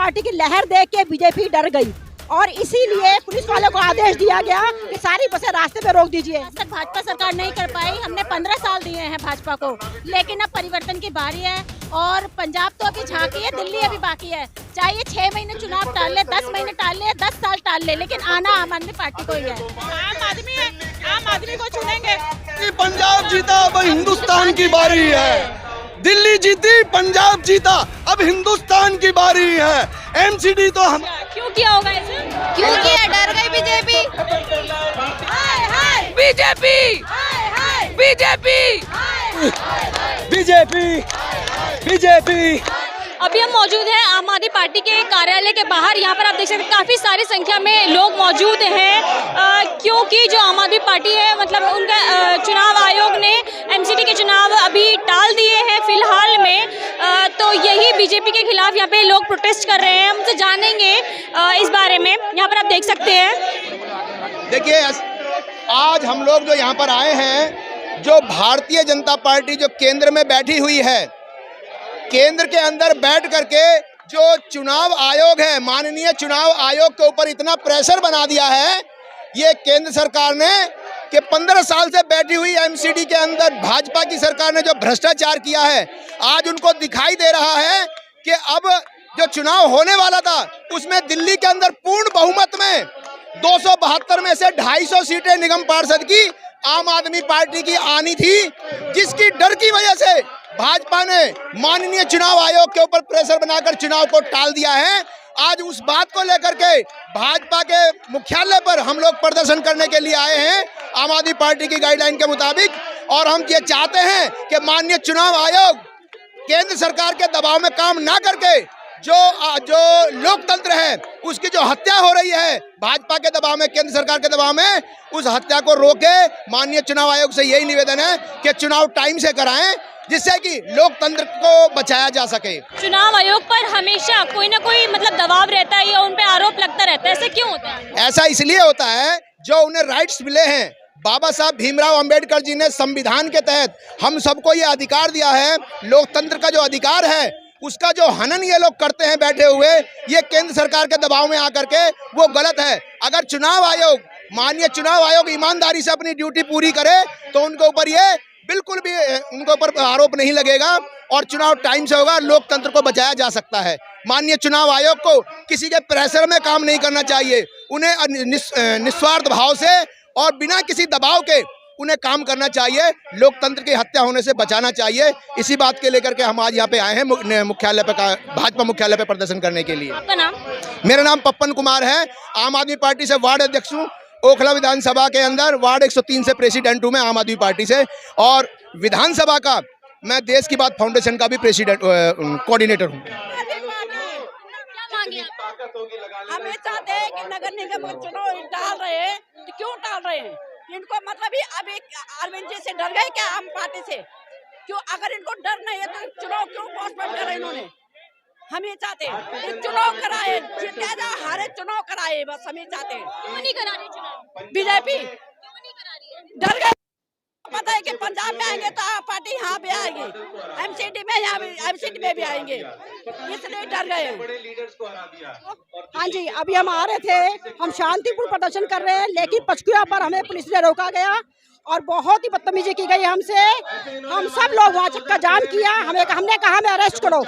Party की लहर देख के बीजेपी डर गई और इसीलिए पुलिस वालों को आदेश दिया गया कि सारी बसें रास्ते पे रोक दीजिए। आज तक भाजपा सरकार नहीं कर पाई, हमने 15 साल दिए हैं भाजपा को, लेकिन अब परिवर्तन की बारी है और पंजाब तो अभी झांकी है, दिल्ली अभी बाकी है। चाहिए 6 महीने चुनाव टाल ले, 10 महीने टाल ले, 10 साल टाल ले, लेकिन आना आम आदमी पार्टी को ही है। आम आदमी को चुनेंगे। पंजाब जीता, अब हिंदुस्तान की बारी है। दिल्ली जीती, पंजाब जीता, अब हिंदुस्तान की बारी है। एमसीडी तो हम क्यों किया होगा ऐसा? क्यों किया? डर गई BJP. BJP BJP BJP BJP. अभी हम मौजूद हैं आम आदमी पार्टी के कार्यालय के बाहर। यहाँ पर आप देख सकते हैं काफी सारी संख्या में लोग मौजूद हैं, क्योंकि जो आम आदमी पार्टी है मतलब उनका चुनाव आयोग ने एमसीडी के चुनाव अभी टाल दिए हैं फिलहाल में, तो यही बीजेपी के खिलाफ यहाँ पे लोग प्रोटेस्ट कर रहे हैं। हम तो जानेंगे इस बारे में। यहाँ पर आप देख सकते हैं। देखिए, आज हम लोग जो यहाँ पर आए हैं, जो भारतीय जनता पार्टी जो केंद्र में बैठी हुई है, केंद्र के अंदर बैठ करके जो चुनाव आयोग है, माननीय चुनाव आयोग के ऊपर इतना प्रेशर बना दिया है ये केंद्र सरकार ने कि 15 साल से बैठी हुई एमसीडी के अंदर भाजपा की सरकार ने जो भ्रष्टाचार किया है, आज उनको दिखाई दे रहा है कि अब जो चुनाव होने वाला था उसमें दिल्ली के अंदर पूर्ण बहुमत में 272 में से 250 सीटें निगम पार्षद की आम आदमी पार्टी की आनी थी, जिसकी डर की वजह से भाजपा ने माननीय चुनाव आयोग के ऊपर प्रेशर बनाकर चुनाव को टाल दिया है। आज उस बात को लेकर के भाजपा के मुख्यालय पर हम लोग प्रदर्शन करने के लिए आए हैं आम आदमी पार्टी की गाइडलाइन के मुताबिक, और हम ये चाहते हैं कि माननीय चुनाव आयोग केंद्र सरकार के दबाव में काम ना करके जो लोकतंत्र है उसकी जो हत्या हो रही है भाजपा के दबाव में, केंद्र सरकार के दबाव में, उस हत्या को रोके। माननीय चुनाव आयोग से यही निवेदन है कि चुनाव टाइम से कराएं, जिससे कि लोकतंत्र को बचाया जा सके। चुनाव आयोग पर हमेशा कोई ना कोई मतलब दबाव रहता है या उन पे आरोप लगता रहता है, ऐसे क्यों होता है? ऐसा इसलिए होता है जो उन्हें राइट्स मिले हैं। बाबा साहब भीमराव अंबेडकर जी ने संविधान के तहत हम सबको ये अधिकार दिया है। लोकतंत्र का जो अधिकार है उसका जो हनन ये लोग करते हैं बैठे हुए, ये केंद्र सरकार के दबाव में आकर के, वो गलत है। अगर चुनाव आयोग, माननीय चुनाव आयोग ईमानदारी से अपनी ड्यूटी पूरी करे तो उनके ऊपर ये बिल्कुल भी उनके ऊपर आरोप नहीं लगेगा और चुनाव टाइम से होगा, लोकतंत्र को बचाया जा सकता है। माननीय चुनाव आयोग को किसी के प्रेशर में काम नहीं करना चाहिए, उन्हें निस्वार्थ भाव से और बिना किसी दबाव के उन्हें काम करना चाहिए, लोकतंत्र की हत्या होने से बचाना चाहिए। इसी बात के लेकर के हम आज यहाँ पे आए हैं मुख्यालय पे, भाजपा मुख्यालय पे प्रदर्शन करने के लिए। आपका नाम? मेरा नाम पप्पन कुमार है, आम आदमी पार्टी से वार्ड अध्यक्ष हूँ। ओखला विधानसभा के अंदर वार्ड 103 से प्रेसिडेंट हूँ मैं आम आदमी पार्टी से, और विधानसभा का मैं देश की बात फाउंडेशन का भी प्रेसिडेंट कोऑर्डिनेटर हूँ। हमें चाहते हैं कि नगर निगम चुनाव डाल रहे हैं, तो क्यों डाल रहे हैं? इनको मतलब ही अब एक अरविंद जी से डर गए क्या आम पार्टी से? क्यों? अगर इनको डर नहीं है तो चुनाव क्यों पोस्टपोन करा इन्होंने? हम ये चाहते हैं चुनाव कराए, जीते हारे चुनाव कराए, बस हम ये चाहते हैं। क्यों नहीं करा रही चुनाव बीजेपी क्यों नहीं करा रही है? डर गए, पता है कि पंजाब में आएंगे तो पार्टी यहाँ भी आएगी, एमसीडी में, यहाँ भी एमसीडी में भी आएंगे, इसलिए डर गए। हाँ जी, अभी हम आ रहे थे, हम शांतिपूर्ण प्रदर्शन कर रहे हैं, लेकिन पचकुआ पर हमें पुलिस ने रोका गया और बहुत ही बदतमीजी की गई हमसे। हम सब लोग वहाँ चक्का जाम किया, हमने कहा हमें अरेस्ट करो,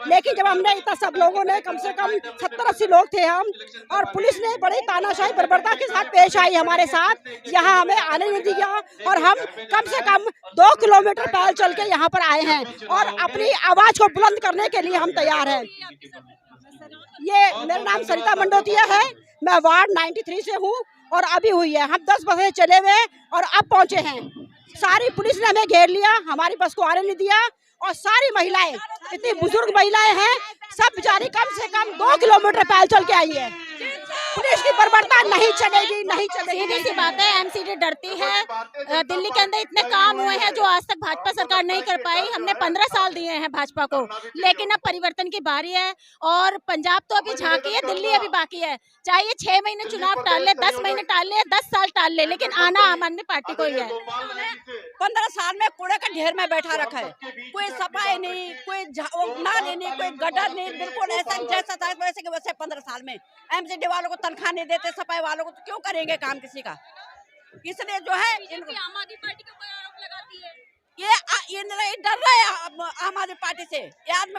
लेकिन जब हमने इतना सब लोगों ने, कम से कम 70-80 लोग थे हम, और पुलिस ने बड़ी तानाशाही बर्बरता के साथ पेश आई हमारे साथ, यहाँ हमें आने नहीं दिया, और हम कम से कम 2 किलोमीटर पैदल चल के यहाँ पर आए हैं और अपनी आवाज़ को बुलंद करने के लिए हम तैयार हैं। ये मेरा नाम सरिता मंडोतिया है, मैं वार्ड 93 से हूँ और अभी हुई है। हम 10 बसें चले हुए और अब पहुँचे हैं। सारी पुलिस ने हमें घेर लिया, हमारी बस को आने नहीं दिया, और सारी महिलाएं, इतनी बुजुर्ग महिलाएं हैं, सब बेचारी कम से कम 2 किलोमीटर पैदल चल के आई है। पुलिस की बर्बरता नहीं चलेगी, नहीं चलेगी। सीधी सी बात है, एमसीडी डरती है। दिल्ली के अंदर इतने काम हुए हैं जो आज तक भाजपा सरकार नहीं कर पाई। हमने 15 साल दिए हैं भाजपा को, लेकिन अब परिवर्तन की बारी है। और पंजाब तो अभी झांकी है, दिल्ली अभी बाकी है। चाहे 6 महीने चुनाव टाल ले, 10 महीने टाल ले, 10 साल टाल ले, लेकिन आना आम आदमी पार्टी को ही है। 15 साल में कूड़े का ढेर में बैठा रखा है, कोई सफाई नहीं, कोई नाली नहीं, कोई गटर नहीं, बिल्कुल ऐसा जैसा था वैसे के वैसे। 15 साल में एमसीडी वालों को तनख्वाह नहीं देते, सफाई वालों को, तो क्यों करेंगे काम किसी का? इसलिए जो है आम आदमी पार्टी के ऊपर आरोप लगाती है। ये डर रहे हैं आम आदमी पार्टी से। ये आम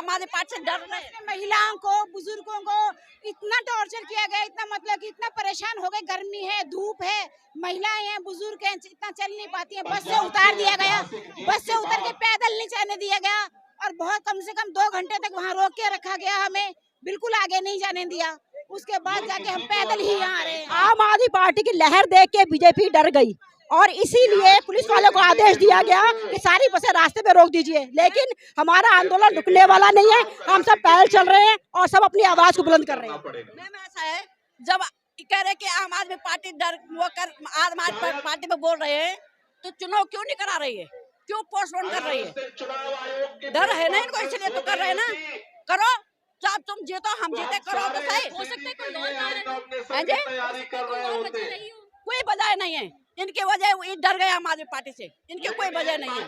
आदमी पार्टी से डर रहे हैं। महिलाओं को, बुजुर्गों को इतना टॉर्चर किया गया, इतना मतलब कि इतना परेशान हो गए। गर्मी है, धूप है, महिलाएं हैं, बुजुर्ग हैं, इतना चल नहीं पाती हैं। बस से उतार दिया गया, बस से उतर के पैदल नहीं जाने दिया गया, और बहुत कम से कम 2 घंटे तक वहाँ रोक के रखा गया। हमें बिल्कुल आगे नहीं जाने दिया। उसके बाद जाके हम पैदल ही यहाँ आ रहे हैं। आम आदमी पार्टी की लहर देख के बीजेपी डर गई, और इसीलिए पुलिस वालों को आदेश दिया गया कि सारी बसें रास्ते पे रोक दीजिए। लेकिन हमारा आंदोलन रुकने वाला नहीं है, हम सब पैदल चल रहे हैं और सब अपनी आवाज को बुलंद कर रहे हैं। मैम ऐसा है, जब कह रहे कि आम आदमी पार्टी आम आदमी पार्टी में बोल रहे हैं, तो चुनाव क्यों नहीं करा रही है? क्यों पोस्टपोन कर रही है? डर है ना इनको, इसलिए तो कर रहे हैं ना। करो, चाहे तुम जीतो हम जीते, करो तो सही। हो सकता है कोई कोई वजह नहीं है इनकी, वजह डर गए आम आदमी पार्टी से, इनकी कोई वजह नहीं है।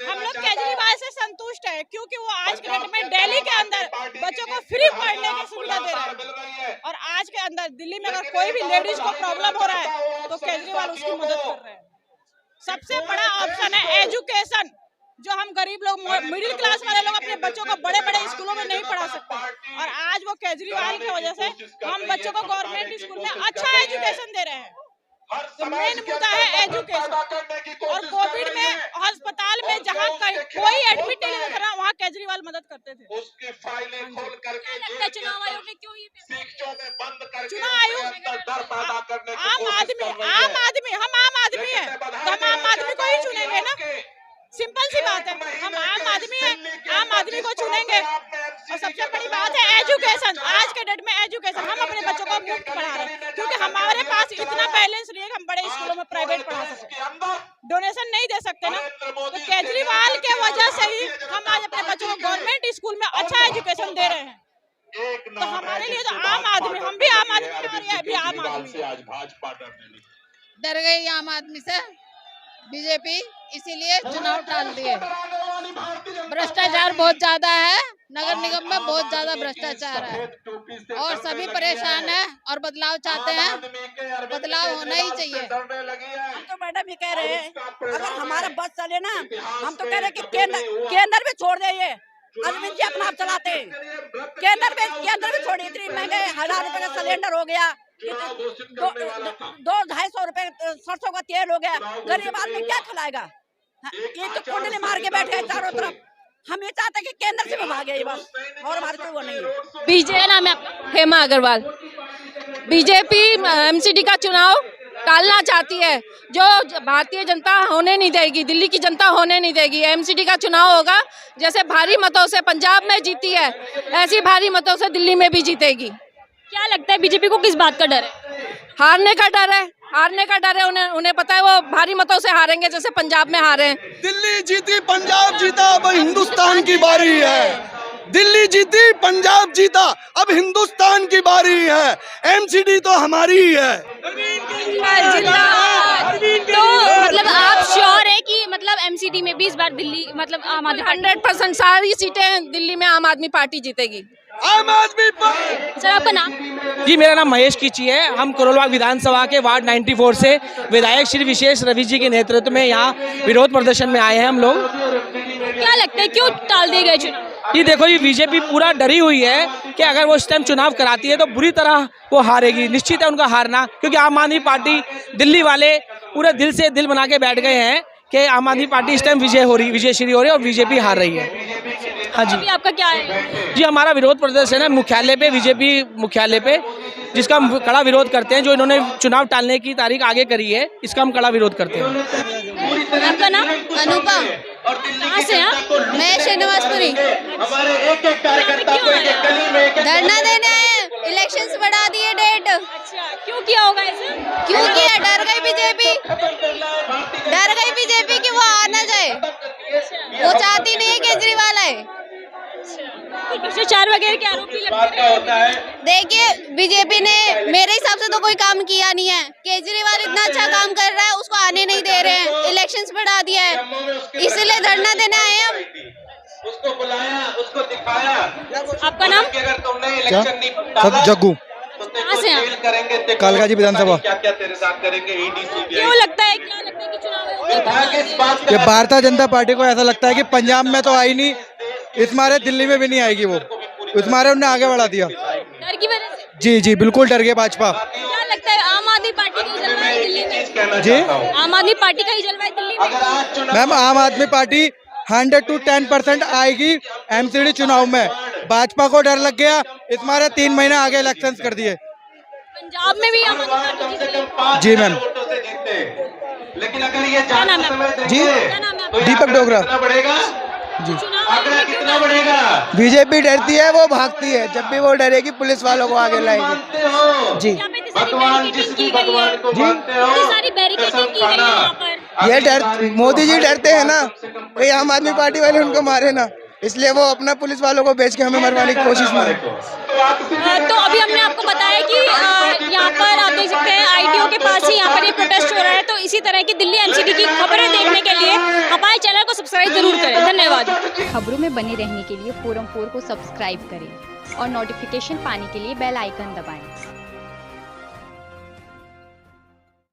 हम लोग केजरीवाल से संतुष्ट है, क्योंकि वो आज के डेट में दिल्ली के अंदर बच्चों को फ्री पढ़ने की सुविधा दे रहे हैं। और आज के अंदर दिल्ली में अगर कोई भी लेडीज को प्रॉब्लम हो रहा है तो केजरीवाल उसकी मदद कर रहे हैं। सबसे बड़ा ऑप्शन है एजुकेशन, जो हम गरीब लोग, मिडिल क्लास वाले लोग अपने बच्चों को बड़े बड़े स्कूलों में नहीं पढ़ा सकते, और आज वो केजरीवाल की वजह से हम बच्चों को गवर्नमेंट स्कूल में अच्छा एजुकेशन दे रहे हैं। तो मेन मुद्दा है एजुकेशन। और कोविड में अस्पताल में जहाँ कोई एडमिट नहीं लेता था, वहाँ केजरीवाल मदद करते थे। उसकी फाइलें खोल करके चुनाव आयोग ने क्यों चुनाव आयोग आम आदमी हम आम आदमी है, तो हम आम आदमी को ही चुनेंगे ना। सिंपल सी बात है, हम आम आदमी है, आम आदमी को चुनेंगे। और सबसे बड़ी बात है एजुकेशन। आज के डेट में एजुकेशन, हम अपने बच्चों को मुफ्त पढ़ा रहे हैं, क्योंकि हमारे पास इतना बैलेंस नहीं है कि हम बड़े स्कूलों में प्राइवेट पढ़ा सकें। डोनेशन नहीं दे सकते ना, तो केजरीवाल के वजह से ही हम आज अपने बच्चों को गवर्नमेंट स्कूल में अच्छा एजुकेशन दे रहे हैं। तो हमारे लिए तो आम आदमी, हम भी आम आदमी, डर गई आम आदमी से बीजेपी, इसीलिए चुनाव टाल दिए। भ्रष्टाचार बहुत ज्यादा है, नगर निगम में बहुत ज्यादा भ्रष्टाचार है, और सभी परेशान है और बदलाव चाहते हैं। बदलाव होना ही चाहिए। हम तो मैडम ये कह रहे हैं, अगर हमारा बस चले ना, हम तो कह रहे हैं कि केंद्र में छोड़ दे। अरविंद जी अपना आप चलाते हैं, केंद्र में छोड़िए। इतनी महंगे 1000 रुपए का सिलेंडर हो गया, 200-250 रुपए सरसों का तेल हो गया, गरीब आदमी क्या खिलाएगा? ये तो कुंडली मार के बैठ गए चारों तरफ। हम ये चाहते हैं कि केंद्र से भागे ये बस, और हमारे कोई वो नहीं है। बीजेपी नाम है हेमा अग्रवाल। बीजेपी एमसीडी का चुनाव टालना चाहती है, जो भारतीय जनता होने नहीं देगी, दिल्ली की जनता होने नहीं देगी। एमसीडी का चुनाव होगा, जैसे भारी मतों से पंजाब में जीती है, ऐसी भारी मतों से दिल्ली में भी जीतेगी। क्या लगता है बीजेपी को किस बात का डर है? हारने का डर है, उन्हें पता है वो भारी मतों से हारेंगे, जैसे पंजाब में हारे हैं। दिल्ली जीती, पंजाब जीता, अब हिंदुस्तान की बारी है। दिल्ली जीती, पंजाब जीता, अब हिंदुस्तान की बारी है। एमसीडी तो हमारी ही है। तो मतलब आप श्योर है कि मतलब एमसीडी में भी इस बार दिल्ली मतलब आम आदमी 100% सारी सीटें दिल्ली में आम आदमी पार्टी जीतेगी। आम आदमी पार्टी। सर आपका नाम? जी मेरा नाम महेश कीची है। हम करोलबाग विधानसभा के वार्ड 94 से विधायक श्री विशेष रवि जी के नेतृत्व में यहाँ विरोध प्रदर्शन में आए हैं हम लोग। क्या लगता है क्यों टाल दिए गए चुनाव? ये देखो, ये बीजेपी पूरा डरी हुई है कि अगर वो इस टाइम चुनाव कराती है तो बुरी तरह वो हारेगी। निश्चित है उनका हारना, क्योंकि आम आदमी पार्टी, दिल्ली वाले पूरे दिल से दिल बना के बैठ गए हैं कि आम आदमी पार्टी इस टाइम विजयश्री हो रही है और बीजेपी हार रही है। हाँ जी। आपका क्या है? जी हमारा विरोध प्रदर्शन है मुख्यालय पे, बीजेपी मुख्यालय पे, जिसका हम कड़ा विरोध करते हैं। जो इन्होंने चुनाव टालने की तारीख आगे करी है, इसका हम कड़ा विरोध करते हैं। आपका नाम? अनुपम। कहाँ से हैं? मैं श्रीनिवासपुरी। धरना देने आए, इलेक्शन वगैरह के आरोप भी लगते हैं। देखिए बीजेपी ने मेरे हिसाब से तो कोई काम किया नहीं है। केजरीवाल इतना अच्छा काम कर रहा है, उसको आने नहीं दे रहे हैं, इलेक्शंस बढ़ा दिया है, इसीलिए धरना देने आए हैं हम। उसको बुलाया, उसको दिखाया। आपका नाम? अगर तुमने इलेक्शन नहीं डाला, जग्गू, कहाँ से हैं? कालकाजी विधानसभा। क्या क्या तेरे साथ करेंगे ईडी सीबीआई। क्यों लगता है कि चुनाव ये भारतीय जनता पार्टी को ऐसा लगता है कि पंजाब में तो आई नहीं, इस मारे दिल्ली में भी नहीं आएगी वो, इस मारे उन्हें आगे बढ़ा दिया। डर की वजह से? जी जी बिल्कुल डर गए भाजपा। क्या लगता है आम आदमी पार्टी का ही जलवा है दिल्ली में? जी आम आदमी पार्टी का ही जलवा है दिल्ली में? मैम आम आदमी पार्टी 100 to 10% आएगी एमसीडी चुनाव में। भाजपा को डर लग गया, इस मारे 3 महीने आगे इलेक्शन कर दिए। पंजाब में भी आम आदमी पार्टी जीत रही है। जी मैम। लेकिन अगर ये क्या नाम है? जी क्या नाम है आपका? दीपक डोगरा। कितना बढ़ेगा? जी चुनाव आंकड़ा आयोग ने कितना बढ़ेगा? बीजेपी डरती है, वो भागती है। जब भी वो डरेगी पुलिस वालों को आगे लाएगी। मानते हो जी यहाँ पे इतनी सारी भगवान, जिस बैरिकेडिंग भी की गई भगवान है, को मानते हो, इतनी सारी बैरिकेडिंग की गई है यहाँ पर। ये डर मोदी जी डरते हैं ना, कोई आम आदमी पार्टी वाले उनको मारे ना, इसलिए वो अपना पुलिस वालों को भेज के हमें मरवाने की कोशिश में है। तो अभी हमने आपको बताया कि यहाँ पर आप देख सकते हैं आईटीओ के पास ही यहाँ पर ये प्रोटेस्ट हो रहा है। तो इसी तरह की दिल्ली एमसीडी की खबरें देखने के लिए हमारे चैनल को सब्सक्राइब जरूर करें। धन्यवाद। खबरों में बने रहने के लिए फोरम 4 को सब्सक्राइब करें और नोटिफिकेशन पाने के लिए बेल आइकन दबाएं।